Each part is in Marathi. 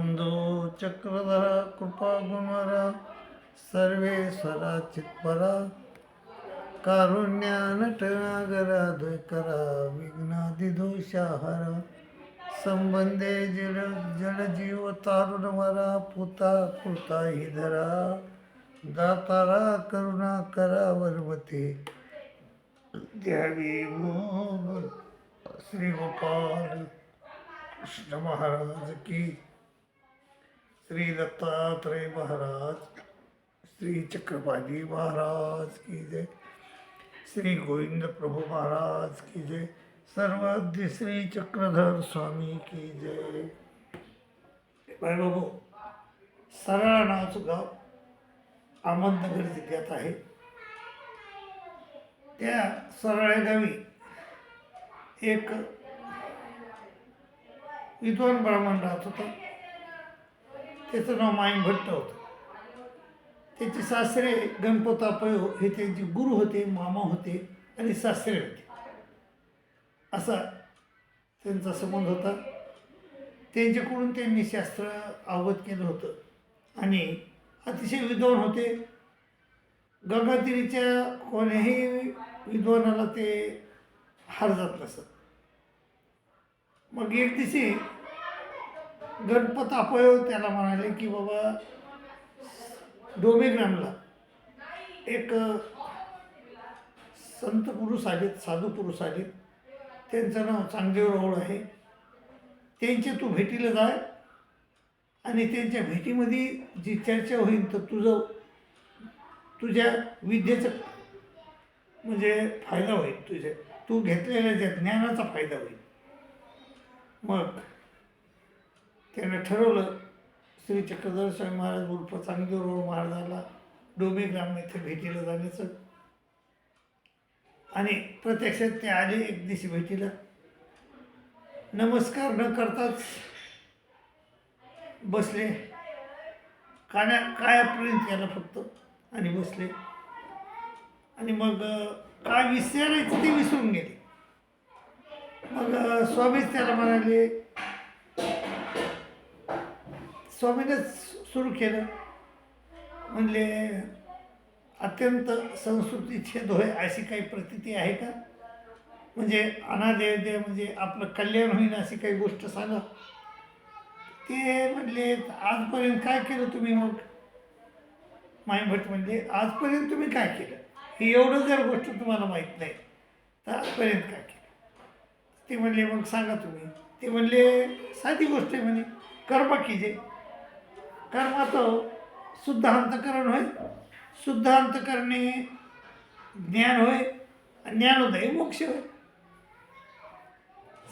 बंधू चक्रधरा कृपा गुणवरा सर्वेश्वरा चित्परा कारुण्यानटनागरा द्वैकरा विघ्नादिदोषाहरा संबंधे जडजीव तारुणवरा पुता कृता हि धरा दातारा करुणा करा वर्मते द्यावी भोग श्री गोपाल कृष्ण महाराज की, श्री दत्तात्रेय महाराज, श्री चक्रपाणी महाराज की जय, श्री गोविंद प्रभु महाराज की जय, सर्वाद्य श्री चक्रधर स्वामी की जय. बाय बाबू, सरळा नावाचं गाव अहमदनगर जिल्ह्यात आहे. त्या सरळ्या गावी एक विद्वान ब्राह्मण राहत होता. त्याचं नाव माईन भट्ट होतं. त्याचे सासरे गणपतापय हे त्यांचे गुरु होते, मामा होते आणि सासरे होते. असा त्यांचा संबंध होता. त्यांच्याकडून त्यांनी शास्त्र अवगत केलं होतं आणि अतिशय विद्वान होते. गंगातीरीच्या कोण्याही विद्वानाला ते हार जात नसत. मग एक दिवशी गणपत अपयव त्याला म्हणाले की बाबा, डोमेग्रामला एक संत पुरुष आलेत, साधू पुरुष आलेत, त्यांचं नाव चांगदेवराव आहे. त्यांच्या तू भेटीला जाय आणि त्यांच्या भेटीमध्ये जी चर्चा होईल तर तुझ्या विद्येचं म्हणजे फायदा होईल, तू घेतलेल्या ज्या ज्ञानाचा फायदा होईल. मग त्यानं ठरवलं श्री चक्रधर स्वामी महाराज उर्फ चांगदेवराव महाराजाला डोमेग्राम येथे भेटीला जाण्याचं. आणि प्रत्यक्षात ते आले एक दिवशी भेटीला. नमस्कार न करताच बसले, कायापर्यंत केला फक्त आणि बसले. आणि मग काय विसरायचं ते विसरून गेले. मग स्वामीच त्याला म्हणाले, स्वामीनेच सुरू केलं. म्हणले, अत्यंत संस्कृतीचे दोहे अशी काही प्रतीती आहे का? म्हणजे अनादेव म्हणजे आपलं कल्याण होईल अशी काही गोष्ट सांगा. ते म्हणले, आजपर्यंत काय केलं तुम्ही? मग माईभट म्हणले, आजपर्यंत तुम्ही काय केलं? ही एवढं जर गोष्ट तुम्हाला माहीत नाही तर आजपर्यंत काय केलं? ते म्हणले, मग सांगा तुम्ही. ते म्हणले, साधी गोष्ट आहे म्हणे, कर्म कीजे. कर्माचं शुद्ध अंतकरण होय, शुद्ध अंतकरणे ज्ञान होय, ज्ञानोदय मोक्ष होय.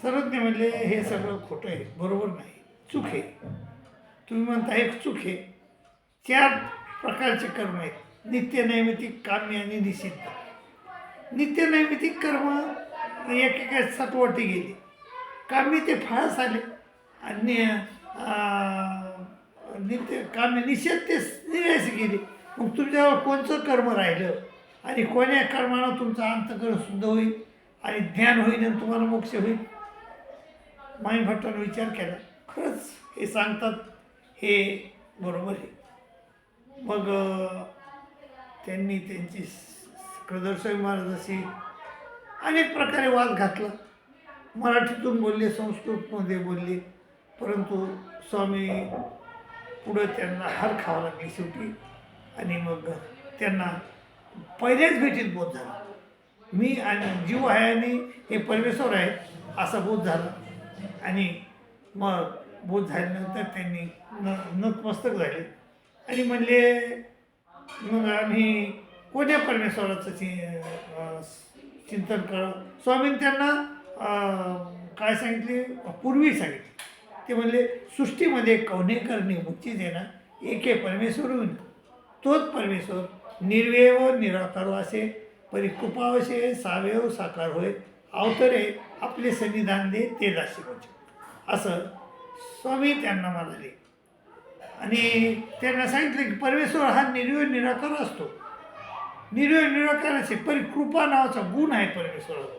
सर्वज्ञ म्हणले, हे सगळं खोटं आहे, बरोबर नाही, चूक आहे. तुम्ही म्हणता एक चूक आहे. 4 प्रकारचे कर्म आहेत, नित्य नैमित्तिक, काम्य आणि निषिद्ध. नित्य नैमित्तिक कर्म एकेका सटवाटी गेली, काम्य ते फळास आले आणि नित्य काम्य निषेध ते निराश गेले. मग तुमच्यावर कोणचं कर्म राहिलं आणि कोण्या कर्मानं तुमचं अंतकरण शुद्ध होईल आणि ज्ञान होईल आणि तुम्हाला मोक्ष होईल? माईन भट्टानं विचार केला, खरंच हे सांगतात हे बरोबर आहे. मग त्यांनी त्यांची चक्रधर स्वामी महाराजाशी अनेक प्रकारे वाद घातला. मराठीतून बोलले, संस्कृतमध्ये बोलले, परंतु स्वामी पुढं त्यांना हार खावा लागली शेवटी. आणि मग त्यांना पहिल्याच भेटीत बोध झाला, मी आणि जीव आहे आणि हे परमेश्वर आहे असा बोध झाला. आणि मग बोध झाल्यानंतर त्यांनी नतमस्तक झाले आणि म्हणले, मग आम्ही कोण्या परमेश्वराचं चिंतन करावं? स्वामींनी त्यांना काय सांगितले, पूर्वी सांगितले. ते म्हणले, सृष्टीमध्ये कवने करणे मुक्ती देणं एके परमेश्वर होईन, तोच परमेश्वर निर्वेव निराकार असे, परिकृपावशे सावयव साकार होय, अवतरे आपले सन्निधान दे ते दाशी म्हणजे, असं स्वामी त्यांना म्हणाले. आणि त्यांना सांगितलं की परमेश्वर हा निर्वेव निराकार असतो. निर्वेव निराकार असे, परिकृपा नावाचा गुण आहे परमेश्वराचा.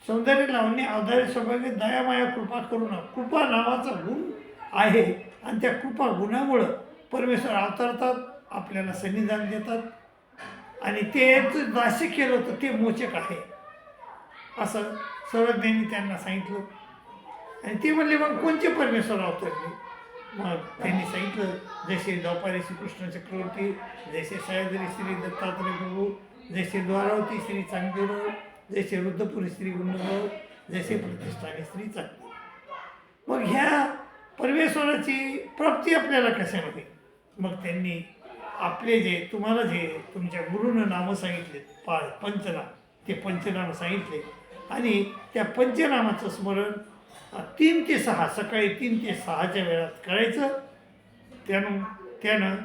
सौंदर्य लावणे, अवधार्य सौभाग्य, दयामाया, कृपा करुणा, कृपा नावाचा गुण आहे आणि त्या कृपा गुणामुळं परमेश्वर अवतरतात, आपल्याला संविधान देतात आणि ते नाश केलं तर ते मोचक आहे असं सर्वज्ञांनी त्यांना सांगितलं. आणि ते म्हणले मग कोणते परमेश्वर अवतरले? मग त्यांनी सांगितलं जसे द्वापारी श्रीकृष्ण चक्रवर्ती, जसे सह्याद्री श्री दत्तात्रय प्रभू, जसे द्वारावती श्री चांगदेवराव, जसे रुद्रपुरी श्री गुंडराव, जसे प्रतिष्ठाने श्री चांगदेव. मग ह्या परमेश्वराची प्राप्ती आपल्याला कशाने होईल? मग त्यांनी आपले जे तुम्हाला जे तुमच्या गुरुनं नामं सांगितले पंचनाम, ते पंचनाम सांगितले आणि त्या पंचनामाचं स्मरण 3 ते 6 सकाळी 3 ते 6च्या वेळात करायचं. त्यानं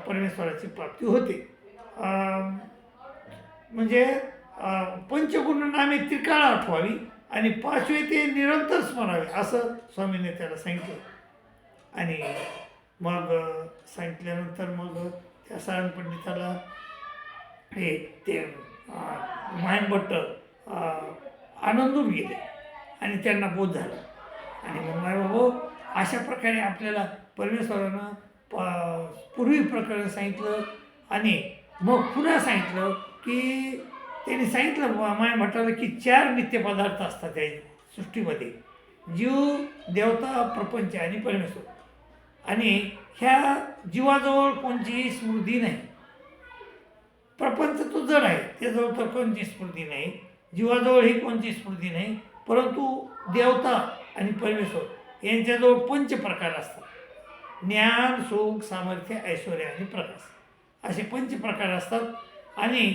परमेश्वराची प्राप्ती होते. म्हणजे पंचगुण नामे त्रिकाळ आठवावी आणि 5वे ते निरंतर स्मरावे असं स्वामीने त्याला सांगितलं. आणि मग सांगितल्यानंतर मग त्या सारण पंडिताला हे ते मायनभट्ट आनंदून गेले आणि त्यांना बोध झाला. आणि मग मायबाबा अशा प्रकारे आपल्याला परमेश्वरानं पूर्वी प्रकरण सांगितलं आणि मग पुन्हा सांगितलं की त्यांनी सांगितलं मायभट्टाला की 4 नित्यपदार्थ असतात या सृष्टीमध्ये, जीव, देवता, प्रपंच आणि परमेश्वर. आणि ह्या जीवाजवळ कोणतीही स्मृती नाही. प्रपंच तो जड आहे, त्याजवळ तर कोणती स्मृती नाही, जीवाजवळही कोणती स्मृती नाही. परंतु देवता आणि परमेश्वर यांच्याजवळ 5 प्रकार असतात. ज्ञान, सुख, सामर्थ्य, ऐश्वर्य आणि प्रकाश असे 5 प्रकार असतात. आणि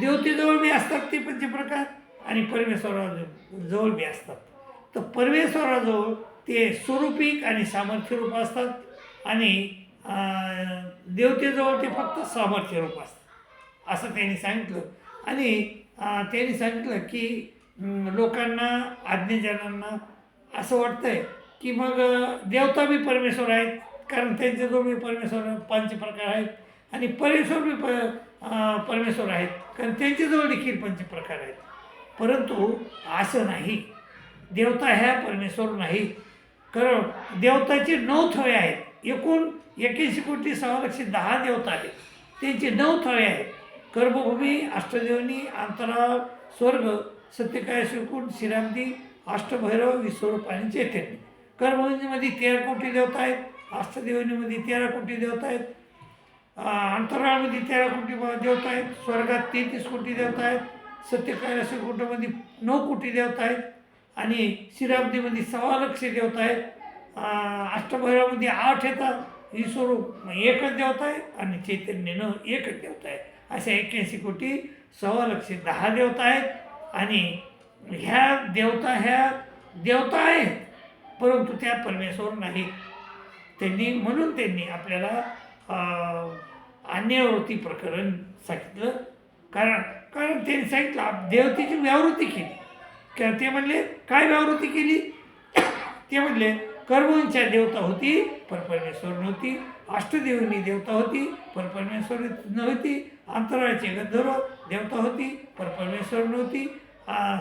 देवतेजवळ बी असतात ते 5 प्रकार आणि परमेश्वराजवळ बी असतात. तर परमेश्वराजवळ ते स्वरूपिक आणि सामर्थ्य रूप असतात आणि देवतेजवळ ते फक्त सामर्थ्य रूप असतं असं त्यांनी सांगितलं. आणि त्यांनी सांगितलं की लोकांना, आज्ञाजनांना असं वाटतंय की मग देवता बी परमेश्वर आहेत, कारण त्यांच्याजवळ बी परमेश्वर 5 प्रकार आहेत आणि परमेश्वर बी परमेश्वर आहेत, कारण त्यांच्याजवळ देखील 5 प्रकार आहेत. परंतु असं नाही, देवता ह्या परमेश्वर नाही. कारण देवताचे 9 थवे आहेत. एकूण 81,6,10,00,000 देवता आहेत, त्यांचे 9 थवे आहेत. कर्मभूमी, अष्टदेवनी, अंतराळ, स्वर्ग, सत्यकाय, श्रीकुंड, श्रीरामदी, अष्टभैरव, विश्वरूप आणि चैतन्य. कर्मभूमीमध्ये 13 कोटी देवता आहेत, अष्टदेवनीमध्ये 13 कोटी देवता आहेत, अंतराळमध्ये 13 कोटी देवता आहेत, स्वर्गात 33 कोटी देवता आहेत, सत्यकाय श्रीकुंडमध्ये 9 कोटी देवता आहेत आणि श्रीरामदीमध्ये 1,15,00,000 देवता आहेत. अष्टभैरवामध्ये 8 येतात, विश्वरूप एकच देवता आहे आणि चैतन्यनं एकच देवता आहे. अशा 81,6,10,00,000 देवता आहेत. आणि ह्या देवता आहेत, परंतु त्या परमेश्वर नाहीत. म्हणून त्यांनी आपल्याला अन्यवृत्ती प्रकरण सांगितलं. कारण त्यांनी सांगितलं देवतेची व्यावृत्ती केली. ते म्हणले काय व्यावृत्ती केली? ते म्हणले कर्मोंच्या देवता होती पण परमेश्वर नव्हती, अष्टदेवनी देवता होती पण परमेश्वर नव्हती, अंतराळाची गंधर्व देवता होती पण परमेश्वर नव्हती,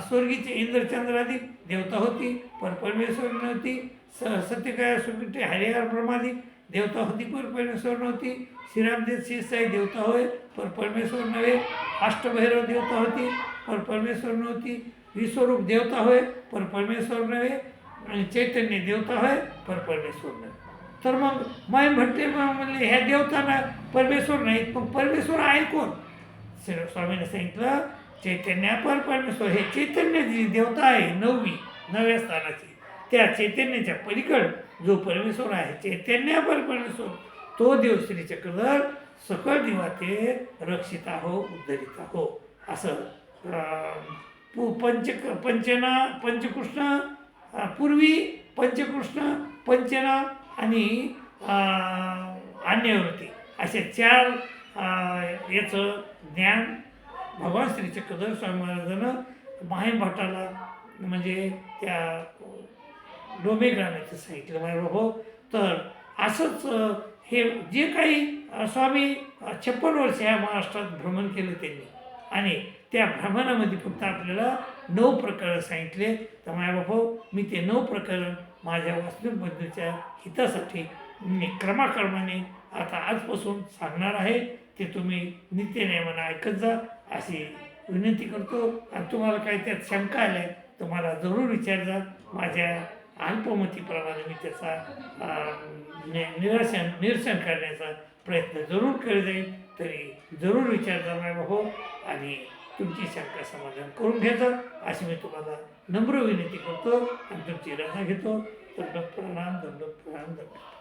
स्वर्गीचे इंद्रचंद्रादी देवता होती पण परमेश्वर नव्हती, सत्यकाय सुकृती हरिहर ब्रह्मादी देवता होती पण परमेश्वर नव्हती, श्रीरामदेव शिरसाई देवता होय पण परमेश्वर नव्हे, अष्टभैरव देवता होती पण परमेश्वर नव्हती, विश्वरूप देवता होय पण परमेश्वर नव्हे आणि चैतन्य देवता होय पण परमेश्वर नव्हे. तर मग मायभट्टे म्हणले ह्या देवतांना परमेश्वर नाहीत, मग परमेश्वर आहे कोण? स्वामीने सांगितलं चैतन्यापर परमेश्वर. हे चैतन्य जी देवता आहे 9व्या स्थानाची, त्या चैतन्याच्या पलीकड जो परमेश्वर आहे चैतन्यापर परमेश्वर, तो देव श्री चक्रधर सकळ दिवाते रक्षिता हो उद्धरिता हो. असं पंचकृष्ण पूर्वी पंचकृष्ण, पंचनाम आणि अन्यवृत्ती असे 4 याचं ज्ञान भगवान श्री चक्रधर स्वामी महाराजांनं माहीमभट्टाला म्हणजे त्या डोमे ग्रामाचं सांगितलं मायबाबा. तर असंच हे जे काही स्वामी 56 वर्ष ह्या महाराष्ट्रात भ्रमण केलं त्यांनी आणि त्या भ्रमणामध्ये फक्त आपल्याला 9 प्रकरण सांगितले. तर मायबाबा मी ते 9 प्रकरण माझ्या वास्तविक बंधूच्या हितासाठी मी क्रमाक्रमाने आता आजपासून सांगणार आहे ते तुम्ही नित्यनेमानं ऐकत जा अशी विनंती करतो. आणि तुम्हाला काही त्यात शंका आल्या तर मला जरूर विचार जा. माझ्या अल्पमतीप्रमाणे मी त्याचा निरसन करण्याचा प्रयत्न जरूर केला जाईल. तरी जरूर विचार जा माझ्या हो आणि तुमची शंका समाधान करून घ्यायचं अशी मी तुम्हाला नम्र विनंती करतो आणि तुमची रजा घेतो. दंडोत प्रणाम, दंडोत प्रणाम, दंडोत.